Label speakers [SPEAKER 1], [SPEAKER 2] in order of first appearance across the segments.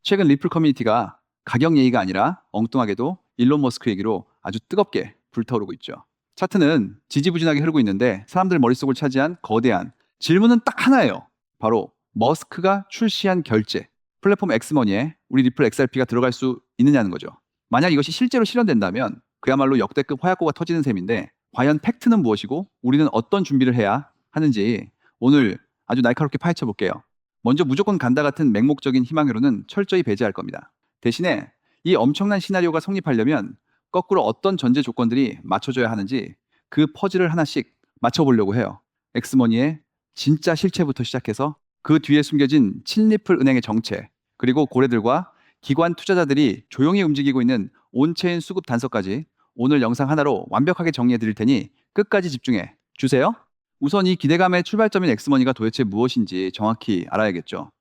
[SPEAKER 1] 최근 리플 커뮤니티가 가격 얘기가 아니라 엉뚱하게도 일론 머스크 얘기로 아주 뜨겁게 불타오르고 있죠. 차트는 지지부진하게 흐르고 있는데 사람들 머릿속을 차지한 거대한 질문은 딱 하나예요. 바로 머스크가 출시한 결제, 플랫폼 엑스머니에 우리 리플 XRP가 들어갈 수 있느냐는 거죠. 만약 이것이 실제로 실현된다면 그야말로 역대급 화약고가 터지는 셈인데 과연 팩트는 무엇이고 우리는 어떤 준비를 해야 하는지 오늘 아주 날카롭게 파헤쳐 볼게요. 먼저 무조건 간다 같은 맹목적인 희망으로는 철저히 배제할 겁니다. 대신에 이 엄청난 시나리오가 성립하려면 거꾸로 어떤 전제 조건들이 맞춰져야 하는지 그 퍼즐을 하나씩 맞춰보려고 해요. 엑스머니의 진짜 실체부터 시작해서 그 뒤에 숨겨진 친리플 은행의 정체, 그리고 고래들과 기관 투자자들이 조용히 움직이고 있는 온체인 수급 단서까지 오늘 영상 하나로 완벽하게 정리해 드릴 테니 끝까지 집중해 주세요. 우선 이 기대감의 출발점인 엑스머니가 도대체 무엇인지 정확히 알아야겠죠.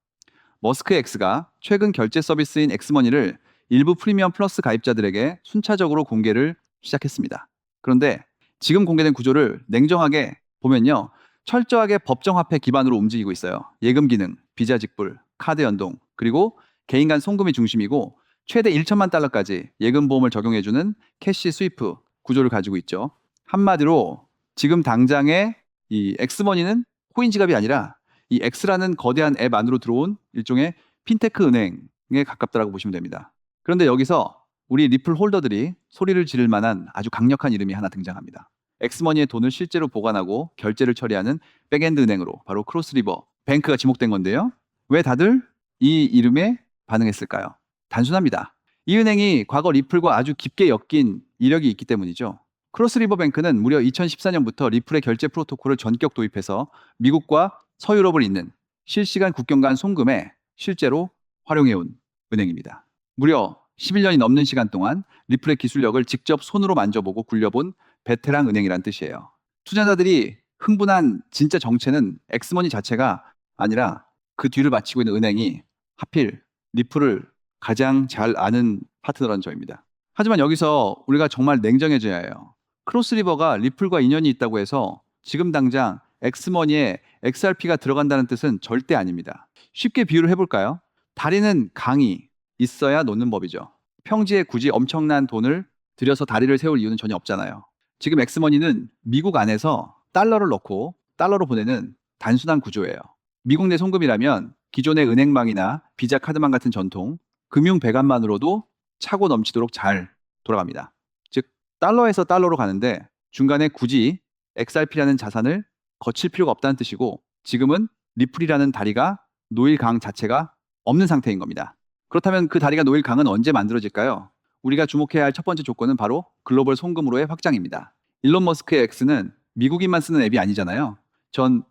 [SPEAKER 1] 머스크 X가 최근 결제 서비스인 엑스머니를 일부 프리미엄 플러스 가입자들에게 순차적으로 공개를 시작했습니다. 그런데 지금 공개된 구조를 냉정하게 보면요. 철저하게 법정화폐 기반으로 움직이고 있어요. 예금 기능, 비자 직불, 카드 연동, 그리고 개인 간 송금이 중심이고 최대 1천만 달러까지 예금 보험을 적용해주는 캐시 스위프 구조를 가지고 있죠. 한마디로 지금 당장의 이 엑스머니는 코인 지갑이 아니라 이 X라는 거대한 앱 안으로 들어온 일종의 핀테크 은행에 가깝다라고 보시면 됩니다. 그런데 여기서 우리 리플 홀더들이 소리를 지를 만한 아주 강력한 이름이 하나 등장합니다. 엑스머니의 돈을 실제로 보관하고 결제를 처리하는 백엔드 은행으로 바로 크로스리버 뱅크가 지목된 건데요. 왜 다들 이 이름에 반응했을까요? 단순합니다. 이 은행이 과거 리플과 아주 깊게 엮인 이력이 있기 때문이죠. 크로스리버뱅크는 무려 2014년부터 리플의 결제 프로토콜을 전격 도입해서 미국과 서유럽을 잇는 실시간 국경 간 송금에 실제로 활용해온 은행입니다. 무려 11년이 넘는 시간 동안 리플의 기술력을 직접 손으로 만져보고 굴려본 베테랑 은행이란 뜻이에요. 투자자들이 흥분한 진짜 정체는 엑스머니 자체가 아니라 그 뒤를 바치고 있는 은행이 하필 리플을 가장 잘 아는 파트너라는 점입니다. 하지만 여기서 우리가 정말 냉정해져야 해요. 크로스리버가 리플과 인연이 있다고 해서 지금 당장 엑스머니에 XRP가 들어간다는 뜻은 절대 아닙니다. 쉽게 비유를 해볼까요? 다리는 강이 있어야 놓는 법이죠. 평지에 굳이 엄청난 돈을 들여서 다리를 세울 이유는 전혀 없잖아요. 지금 엑스머니는 미국 안에서 달러를 넣고 달러로 보내는 단순한 구조예요. 미국 내 송금이라면 기존의 은행망이나 비자 카드망 같은 전통 금융 배관만으로도 차고 넘치도록 잘 돌아갑니다. 즉 달러에서 달러로 가는데 중간에 굳이 XRP라는 자산을 거칠 필요가 없다는 뜻이고 지금은 리플이라는 다리가 놓일 강 자체가 없는 상태인 겁니다. 그렇다면 그 다리가 놓일 강은 언제 만들어질까요? 우리가 주목해야 할 첫 번째 조건은 바로 글로벌 송금으로의 확장입니다. 일론 머스크의 X는 미국인만 쓰는 앱이 아니잖아요. 전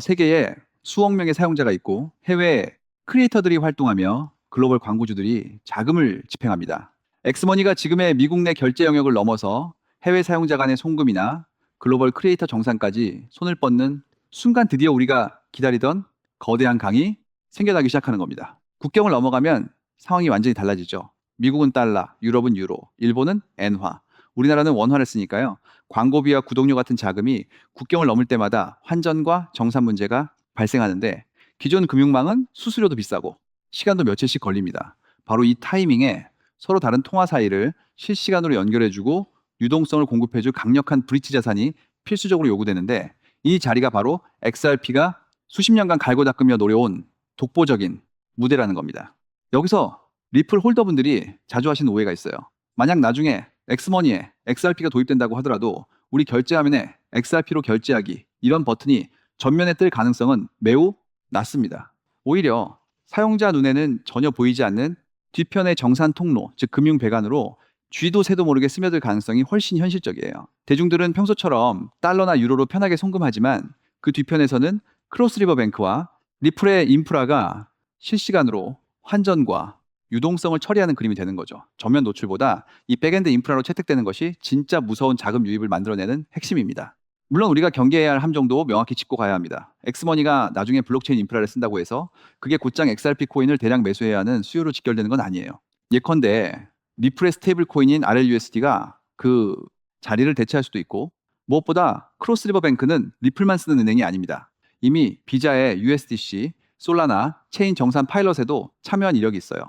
[SPEAKER 1] 세계에 수억 명의 사용자가 있고 해외 크리에이터들이 활동하며 글로벌 광고주들이 자금을 집행합니다. 엑스머니가 지금의 미국 내 결제 영역을 넘어서 해외 사용자 간의 송금이나 글로벌 크리에이터 정산까지 손을 뻗는 순간 드디어 우리가 기다리던 거대한 강이 생겨나기 시작하는 겁니다. 국경을 넘어가면 상황이 완전히 달라지죠. 미국은 달러, 유럽은 유로, 일본은 엔화, 우리나라는 원화를 쓰니까요. 광고비와 구독료 같은 자금이 국경을 넘을 때마다 환전과 정산 문제가 발생하는데 기존 금융망은 수수료도 비싸고 시간도 며칠씩 걸립니다. 바로 이 타이밍에 서로 다른 통화 사이를 실시간으로 연결해주고 유동성을 공급해줄 강력한 브릿지 자산이 필수적으로 요구되는데 이 자리가 바로 XRP가 수십 년간 갈고 닦으며 노려온 독보적인 무대라는 겁니다. 여기서 리플 홀더분들이 자주 하시는 오해가 있어요. 만약 나중에 엑스머니에 XRP가 도입된다고 하더라도 우리 결제화면에 XRP로 결제하기 이런 버튼이 전면에 뜰 가능성은 매우 낮습니다. 오히려 사용자 눈에는 전혀 보이지 않는 뒤편의 정산 통로, 즉 금융 배관으로 쥐도 새도 모르게 스며들 가능성이 훨씬 현실적이에요. 대중들은 평소처럼 달러나 유로로 편하게 송금하지만 그 뒤편에서는 크로스리버뱅크와 리플의 인프라가 실시간으로 환전과 유동성을 처리하는 그림이 되는 거죠. 전면 노출보다 이 백엔드 인프라로 채택되는 것이 진짜 무서운 자금 유입을 만들어내는 핵심입니다. 물론 우리가 경계해야 할 함정도 명확히 짚고 가야 합니다. 엑스머니가 나중에 블록체인 인프라를 쓴다고 해서 그게 곧장 XRP 코인을 대량 매수해야 하는 수요로 직결되는 건 아니에요. 예컨대 리플의 스테이블 코인인 RLUSD가 그 자리를 대체할 수도 있고 무엇보다 크로스리버뱅크는 리플만 쓰는 은행이 아닙니다. 이미 비자의 USDC, 솔라나, 체인 정산 파일럿에도 참여한 이력이 있어요.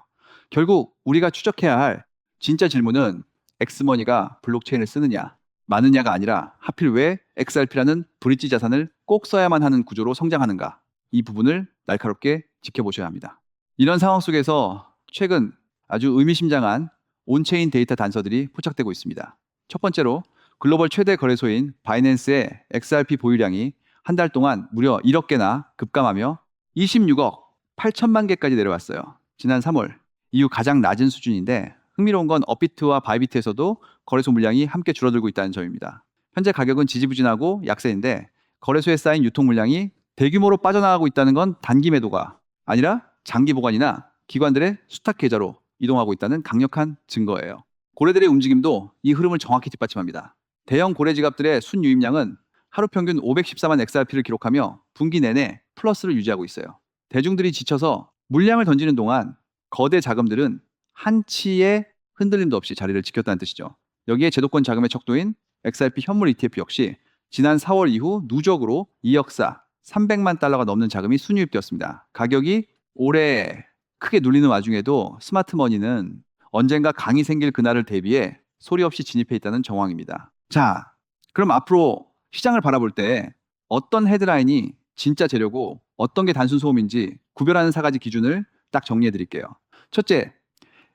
[SPEAKER 1] 결국 우리가 추적해야 할 진짜 질문은 엑스머니가 블록체인을 쓰느냐, 마느냐가 아니라 하필 왜 XRP라는 브릿지 자산을 꼭 써야만 하는 구조로 성장하는가, 이 부분을 날카롭게 지켜보셔야 합니다. 이런 상황 속에서 최근 아주 의미심장한 온체인 데이터 단서들이 포착되고 있습니다. 첫 번째로 글로벌 최대 거래소인 바이낸스의 XRP 보유량이 한 달 동안 무려 1억 개나 급감하며 26억 8천만 개까지 내려왔어요. 지난 3월 이후 가장 낮은 수준인데, 흥미로운 건 업비트와 바이비트에서도 거래소 물량이 함께 줄어들고 있다는 점입니다. 현재 가격은 지지부진하고 약세인데, 거래소에 쌓인 유통 물량이 대규모로 빠져나가고 있다는 건 단기 매도가 아니라 장기 보관이나 기관들의 수탁 계좌로 이동하고 있다는 강력한 증거예요. 고래들의 움직임도 이 흐름을 정확히 뒷받침합니다. 대형 고래 지갑들의 순유입량은 하루 평균 514만 XRP를 기록하며 분기 내내 플러스를 유지하고 있어요. 대중들이 지쳐서 물량을 던지는 동안 거대 자금들은 한치의 흔들림도 없이 자리를 지켰다는 뜻이죠. 여기에 제도권 자금의 척도인 XRP 현물 ETF 역시 지난 4월 이후 누적으로 2억사 300만 달러가 넘는 자금이 순유입되었습니다. 가격이 올해 크게 눌리는 와중에도 스마트머니는 언젠가 강이 생길 그날을 대비해 소리 없이 진입해 있다는 정황입니다. 자, 그럼 앞으로 시장을 바라볼 때 어떤 헤드라인이 진짜 재료고 어떤 게 단순 소음인지 구별하는 4가지 기준을 딱 정리해 드릴게요. 첫째,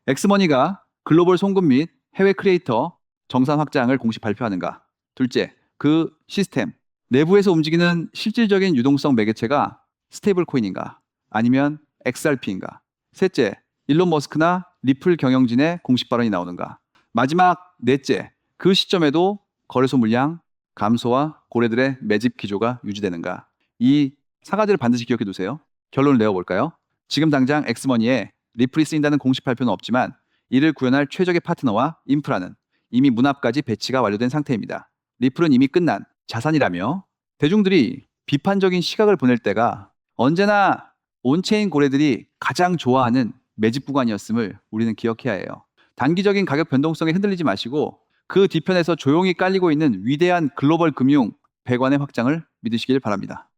[SPEAKER 1] 엑스머니가 글로벌 송금 및 해외 크리에이터 정산 확장을 공식 발표하는가. 둘째, 그 시스템, 내부에서 움직이는 실질적인 유동성 매개체가 스테이블 코인인가 아니면 XRP인가. 셋째, 일론 머스크나 리플 경영진의 공식 발언이 나오는가. 마지막 넷째, 그 시점에도 거래소 물량 감소와 고래들의 매집 기조가 유지되는가. 이 4가지를 반드시 기억해 두세요. 결론을 내어볼까요? 지금 당장 엑스머니에 리플이 쓰인다는 공식 발표는 없지만 이를 구현할 최적의 파트너와 인프라는 이미 문 앞까지 배치가 완료된 상태입니다. 리플은 이미 끝난 자산이라며 대중들이 비판적인 시각을 보낼 때가 언제나 온체인 고래들이 가장 좋아하는 매집 구간이었음을 우리는 기억해야 해요. 단기적인 가격 변동성에 흔들리지 마시고 그 뒤편에서 조용히 깔리고 있는 위대한 글로벌 금융 배관의 확장을 믿으시길 바랍니다.